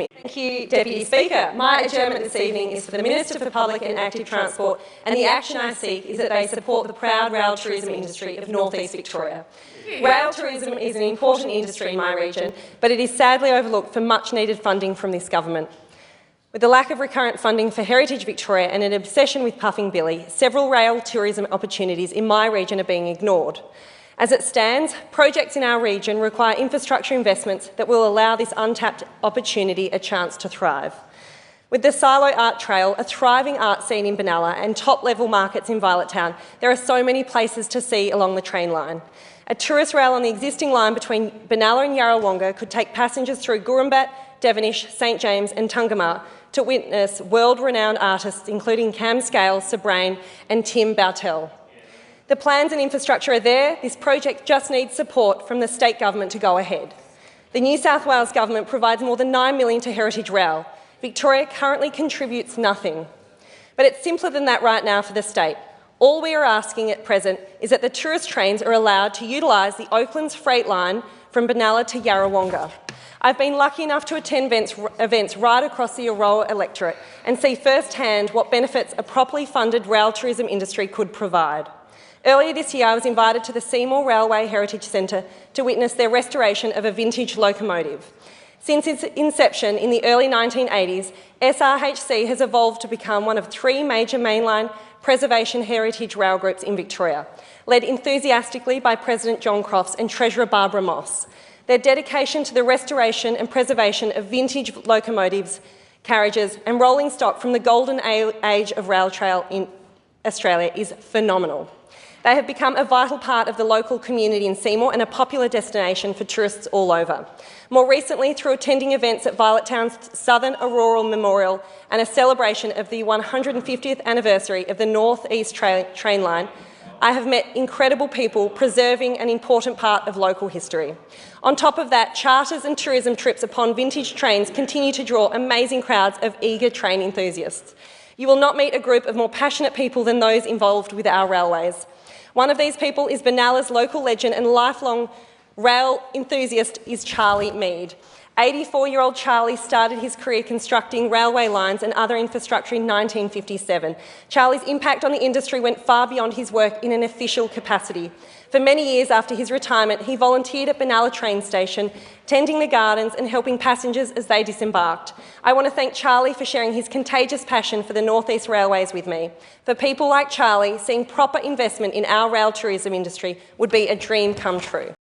Thank you, Deputy Speaker. My adjournment this evening is for the Minister for Public and Active Transport, and the action I seek is that they support the proud rail tourism industry of North East Victoria. Rail tourism is an important industry in my region, but it is sadly overlooked for much needed funding from this government. With the lack of recurrent funding for Heritage Victoria and an obsession with Puffing Billy, several rail tourism opportunities in my region are being ignored. As it stands, projects in our region require infrastructure investments that will allow this untapped opportunity a chance to thrive. With the Silo Art Trail, a thriving art scene in Benalla and top-level markets in Violet Town, there are so many places to see along the train line. A tourist rail on the existing line between Benalla and Yarrawonga could take passengers through Gurumbat, Devonish, St James and Tungamah to witness world-renowned artists including Cam Scales, Sabrain and Tim Boutel. The plans and infrastructure are there. This project just needs support from the state government to go ahead. The New South Wales government provides more than $9 million to Heritage Rail. Victoria currently contributes nothing. But it's simpler than that right now for the state. All we are asking at present is that the tourist trains are allowed to utilise the Oakland's freight line from Benalla to Yarrawonga. I've been lucky enough to attend events right across the Aroa electorate and see firsthand what benefits a properly funded rail tourism industry could provide. Earlier this year, I was invited to the Seymour Railway Heritage Centre to witness their restoration of a vintage locomotive. Since its inception in the early 1980s, SRHC has evolved to become one of 3 major mainline preservation heritage rail groups in Victoria, led enthusiastically by President John Crofts and Treasurer Barbara Moss. Their dedication to the restoration and preservation of vintage locomotives, carriages and rolling stock from the golden age of rail trail in Australia is phenomenal. They have become a vital part of the local community in Seymour and a popular destination for tourists all over. More recently, through attending events at Violet Town's Southern Auroral Memorial and a celebration of the 150th anniversary of the North East train line, I have met incredible people preserving an important part of local history. On top of that, charters and tourism trips upon vintage trains continue to draw amazing crowds of eager train enthusiasts. You will not meet a group of more passionate people than those involved with our railways. One of these people is Benalla's local legend and lifelong rail enthusiast is Charlie Mead. 84-year-old Charlie started his career constructing railway lines and other infrastructure in 1957. Charlie's impact on the industry went far beyond his work in an official capacity. For many years after his retirement, he volunteered at Benalla train station, tending the gardens and helping passengers as they disembarked. I want to thank Charlie for sharing his contagious passion for the North East Railways with me. For people like Charlie, seeing proper investment in our rail tourism industry would be a dream come true.